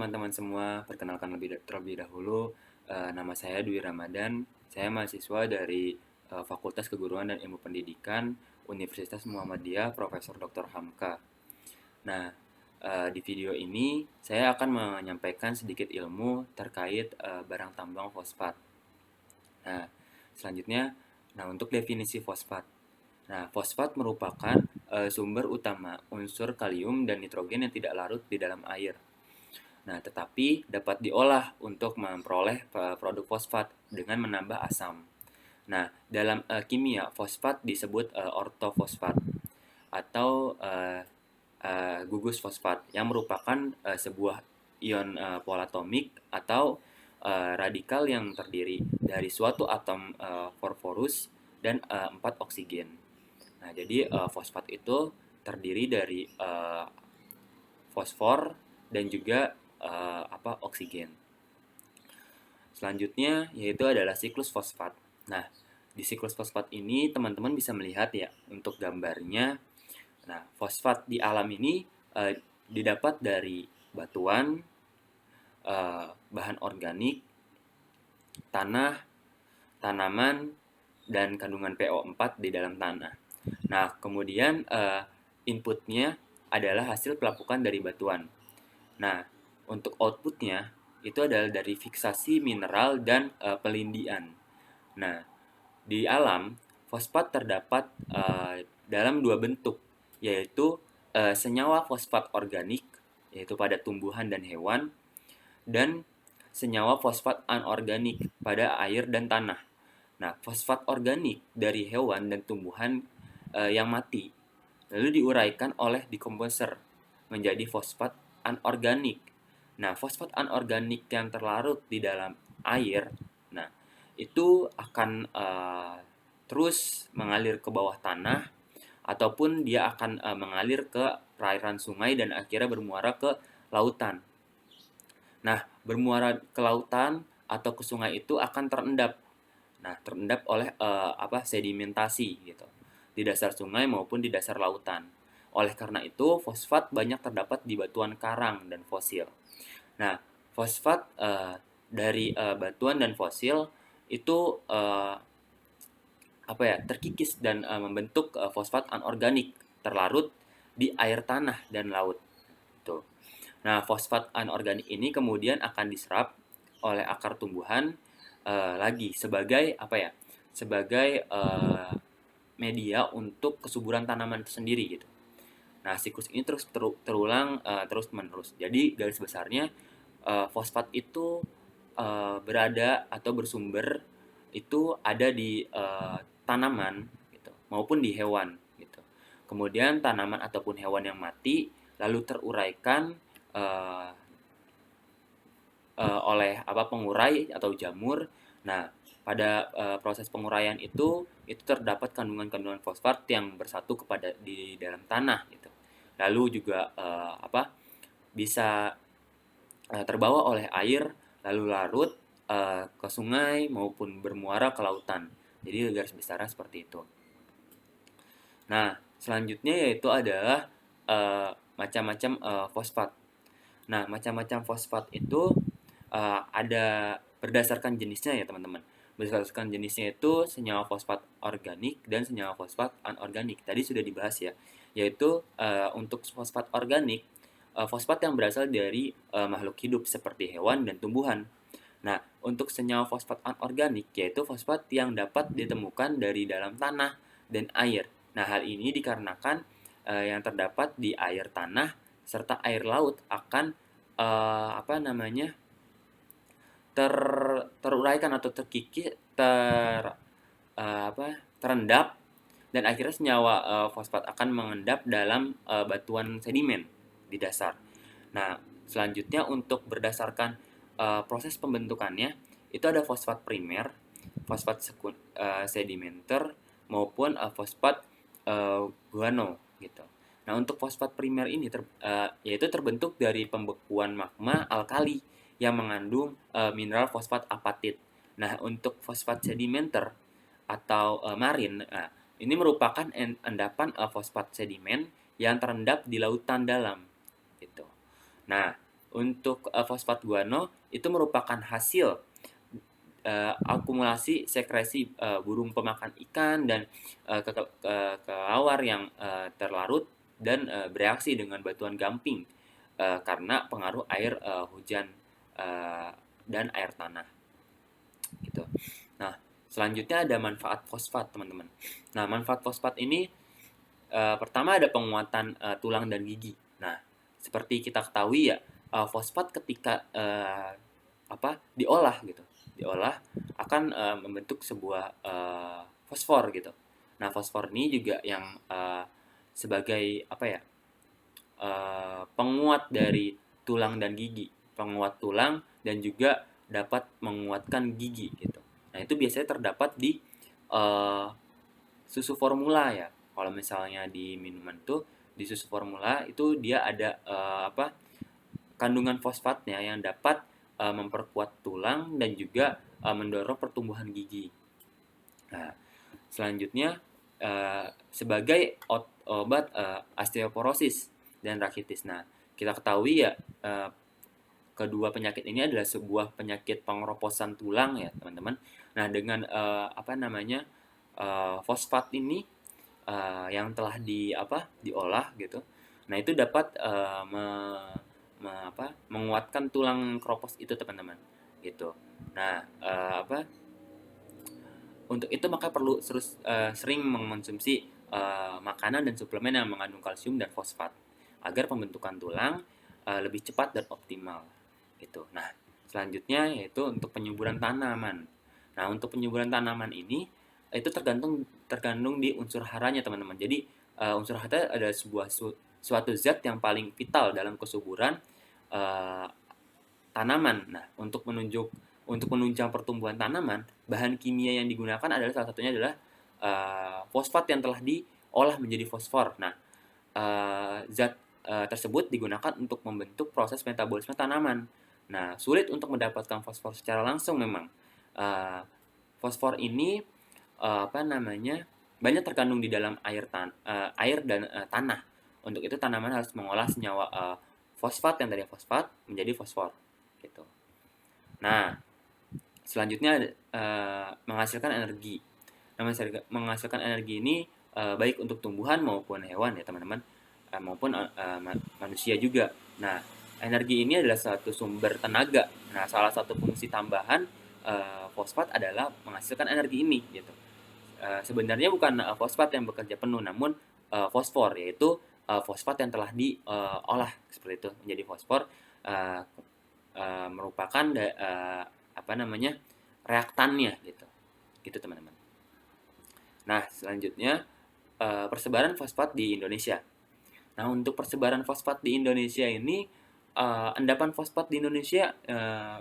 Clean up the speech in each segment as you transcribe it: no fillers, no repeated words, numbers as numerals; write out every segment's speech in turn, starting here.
teman-teman semua, perkenalkan terlebih dahulu, nama saya Dwi Ramadan. Saya mahasiswa dari Fakultas Keguruan dan Ilmu Pendidikan Universitas Muhammadiyah Profesor Dr. Hamka. Nah, di video ini saya akan menyampaikan sedikit ilmu terkait barang tambang fosfat. Nah, selanjutnya, untuk definisi fosfat. Nah, fosfat merupakan sumber utama unsur kalium dan nitrogen yang tidak larut di dalam air. Nah, tetapi dapat diolah untuk memperoleh produk fosfat dengan menambah asam. Nah, dalam kimia, fosfat disebut ortofosfat atau gugus fosfat yang merupakan sebuah ion polatomik atau radikal yang terdiri dari suatu atom fosforus dan 4 oksigen. Nah, jadi fosfat itu terdiri dari fosfor dan juga oksigen. Selanjutnya yaitu adalah siklus fosfat. Nah, di siklus fosfat ini teman-teman bisa melihat ya untuk gambarnya. Nah, fosfat di alam ini didapat dari batuan, bahan organik, tanah, tanaman, dan kandungan PO4 di dalam tanah. Nah, kemudian inputnya adalah hasil pelapukan dari batuan. Nah, untuk outputnya itu adalah dari fiksasi mineral dan pelindian. Nah, di alam fosfat terdapat dalam dua bentuk, yaitu senyawa fosfat organik, yaitu pada tumbuhan dan hewan, dan senyawa fosfat anorganik pada air dan tanah. Nah, fosfat organik dari hewan dan tumbuhan yang mati lalu diuraikan oleh dekomposer menjadi fosfat anorganik. Nah, fosfat anorganik yang terlarut di dalam air, nah itu akan terus mengalir ke bawah tanah ataupun dia akan mengalir ke perairan sungai dan akhirnya bermuara ke lautan. Nah, bermuara ke lautan atau ke sungai itu akan terendap. Nah, terendap oleh sedimentasi gitu di dasar sungai maupun di dasar lautan. Oleh karena itu, fosfat banyak terdapat di batuan karang dan fosil. Nah, fosfat dari batuan dan fosil itu terkikis dan membentuk fosfat anorganik terlarut di air tanah dan laut. Tuh. Nah, fosfat anorganik ini kemudian akan diserap oleh akar tumbuhan lagi sebagai Sebagai media untuk kesuburan tanaman itu sendiri gitu. Nah, siklus ini terus terulang terus-menerus. Jadi garis besarnya fosfat itu berada atau bersumber itu ada di tanaman gitu, maupun di hewan gitu. Kemudian tanaman ataupun hewan yang mati lalu teruraikan uh, oleh pengurai atau jamur. Nah, pada proses penguraian itu terdapat kandungan-kandungan fosfat yang bersatu kepada di dalam tanah gitu. Lalu juga bisa terbawa oleh air lalu larut ke sungai maupun bermuara ke lautan. Jadi garis besarnya seperti itu. Nah, selanjutnya yaitu adalah macam-macam fosfat. Nah, macam-macam fosfat itu ada berdasarkan jenisnya ya teman-teman. Berdasarkan jenisnya itu senyawa fosfat organik dan senyawa fosfat anorganik. Tadi sudah dibahas ya, yaitu untuk fosfat organik, fosfat yang berasal dari makhluk hidup seperti hewan dan tumbuhan. Nah, untuk senyawa fosfat anorganik yaitu fosfat yang dapat ditemukan dari dalam tanah dan air. Nah, hal ini dikarenakan yang terdapat di air tanah serta air laut akan eh, apa namanya ter teruraikan atau terendap dan akhirnya senyawa fosfat akan mengendap dalam batuan sedimen di dasar. Nah, selanjutnya untuk berdasarkan proses pembentukannya itu ada fosfat primer, fosfat sedimenter maupun fosfat guano gitu. Nah, untuk fosfat primer ini yaitu terbentuk dari pembekuan magma alkali yang mengandung mineral fosfat apatit. Nah, untuk fosfat sedimenter atau marin, ini merupakan endapan fosfat sedimen yang terendap di lautan dalam gitu. Nah, Untuk fosfat guano itu merupakan hasil akumulasi sekresi burung pemakan ikan dan kelelawar yang terlarut dan bereaksi dengan batuan gamping karena pengaruh air hujan uh, dan air tanah gitu. Nah, selanjutnya ada manfaat fosfat, teman-teman. Nah, manfaat fosfat ini pertama ada penguatan tulang dan gigi. Nah, seperti kita ketahui ya, fosfat ketika diolah gitu, diolah akan membentuk sebuah fosfor gitu. Nah, fosfor ini juga yang sebagai penguat dari tulang dan gigi, penguat tulang dan juga dapat menguatkan gigi gitu. Nah, itu biasanya terdapat di uh, susu formula ya. Kalau misalnya di minuman tuh di susu formula itu dia ada kandungan fosfatnya yang dapat memperkuat tulang dan juga mendorong pertumbuhan gigi. Nah, selanjutnya sebagai obat osteoporosis dan rakitis. Nah, kita ketahui ya kedua penyakit ini adalah sebuah penyakit pengeroposan tulang ya, teman-teman. Nah, dengan fosfat ini yang telah diolah gitu. Nah, itu dapat menguatkan tulang keropos itu, teman-teman. Gitu. Nah, untuk itu maka perlu sering mengonsumsi makanan dan suplemen yang mengandung kalsium dan fosfat agar pembentukan tulang lebih cepat dan optimal gitu. Nah, selanjutnya yaitu untuk penyuburan tanaman. Nah, untuk penyuburan tanaman ini itu tergantung di unsur haranya, teman-teman. Jadi unsur hara adalah suatu zat yang paling vital dalam kesuburan uh, tanaman. Nah, untuk menunjang pertumbuhan tanaman, bahan kimia yang digunakan adalah salah satunya adalah fosfat yang telah diolah menjadi fosfor. Nah, zat tersebut digunakan untuk membentuk proses metabolisme tanaman. Nah, sulit untuk mendapatkan fosfor secara langsung memang. Uh, Fosfor ini banyak terkandung di dalam air dan tanah. Untuk itu tanaman harus mengolah senyawa fosfat yang dari fosfat menjadi fosfor gitu. Nah, selanjutnya menghasilkan energi. Nah, menghasilkan energi ini baik untuk tumbuhan maupun hewan ya, teman-teman, maupun manusia juga. Nah, energi ini adalah satu sumber tenaga. Nah, salah satu fungsi tambahan fosfat adalah menghasilkan energi ini gitu. Sebenarnya bukan fosfat yang bekerja penuh, namun fosfor, yaitu fosfat yang telah diolah seperti itu menjadi fosfor, uh, merupakan reaktannya gitu, gitu teman-teman. Nah, selanjutnya persebaran fosfat di Indonesia. Nah, untuk persebaran fosfat di Indonesia ini, endapan fosfat di Indonesia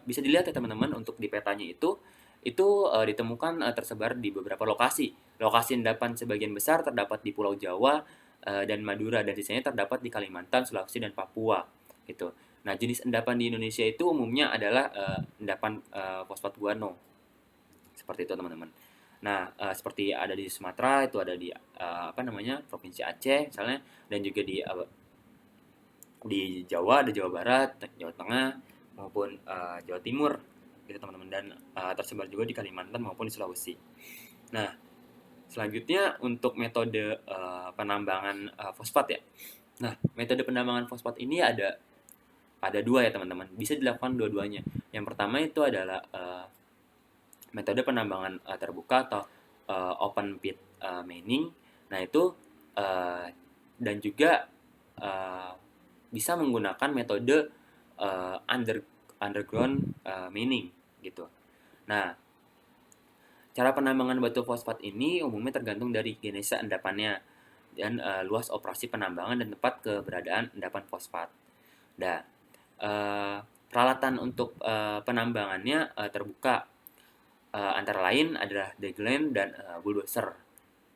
bisa dilihat ya, teman-teman. Untuk di petanya itu ditemukan tersebar di beberapa lokasi. Lokasi endapan sebagian besar terdapat di Pulau Jawa dan Madura, dan sisanya terdapat di Kalimantan, Sulawesi, dan Papua gitu. Nah, jenis endapan di Indonesia itu umumnya adalah endapan fosfat guano. Seperti itu, teman-teman. Nah, seperti ada di Sumatera, itu ada di Provinsi Aceh misalnya, dan juga di Jawa, ada Jawa Barat, Jawa Tengah, maupun Jawa Timur gitu, teman-teman, dan tersebar juga di Kalimantan maupun di Sulawesi. Nah, selanjutnya untuk metode penambangan fosfat ya. Nah, metode penambangan fosfat ini ada dua ya, teman-teman. Bisa dilakukan dua-duanya. Yang pertama itu adalah metode penambangan terbuka atau open pit mining. Nah, itu dan juga bisa menggunakan metode underground mining gitu. Nah, cara penambangan batu fosfat ini umumnya tergantung dari genesa endapannya dan luas operasi penambangan dan tempat keberadaan endapan fosfat. Nah, peralatan untuk penambangannya terbuka, antara lain adalah degelen dan bulldozer.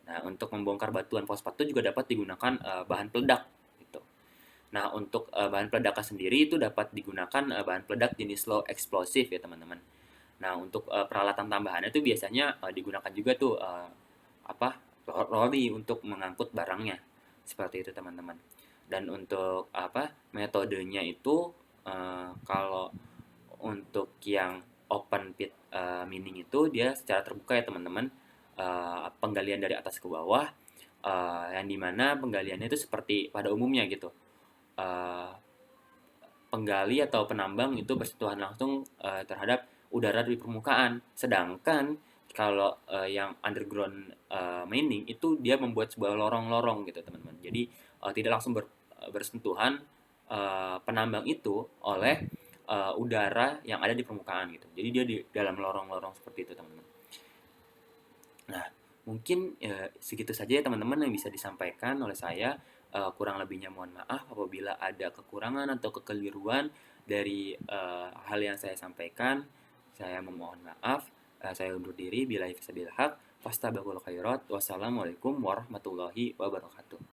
Nah, untuk membongkar batuan fosfat itu juga dapat digunakan bahan peledak gitu. Nah, untuk bahan peledaknya sendiri itu dapat digunakan bahan peledak jenis low explosive ya, teman-teman. Nah, untuk peralatan tambahannya itu biasanya digunakan juga tuh lori untuk mengangkut barangnya. Seperti itu, teman-teman. Dan untuk metodenya itu Kalau untuk yang open pit mining itu dia secara terbuka ya teman-teman, penggalian dari atas ke bawah, yang dimana penggaliannya itu seperti pada umumnya gitu. Eh, Penggali atau penambang itu bersentuhan langsung terhadap udara di permukaan. Sedangkan kalau yang underground mining itu dia membuat sebuah lorong-lorong gitu teman-teman. Jadi tidak langsung bersentuhan penambang itu oleh udara yang ada di permukaan gitu. Jadi dia di dalam lorong-lorong seperti itu teman-teman. Nah, mungkin segitu saja ya teman-teman yang bisa disampaikan oleh saya. Kurang lebihnya mohon maaf apabila ada kekurangan atau kekeliruan dari hal yang saya sampaikan. Saya memohon maaf. Saya undur diri. Billahi fisabilillah. Fastabaqul khairat. Wassalamualaikum warahmatullahi wabarakatuh.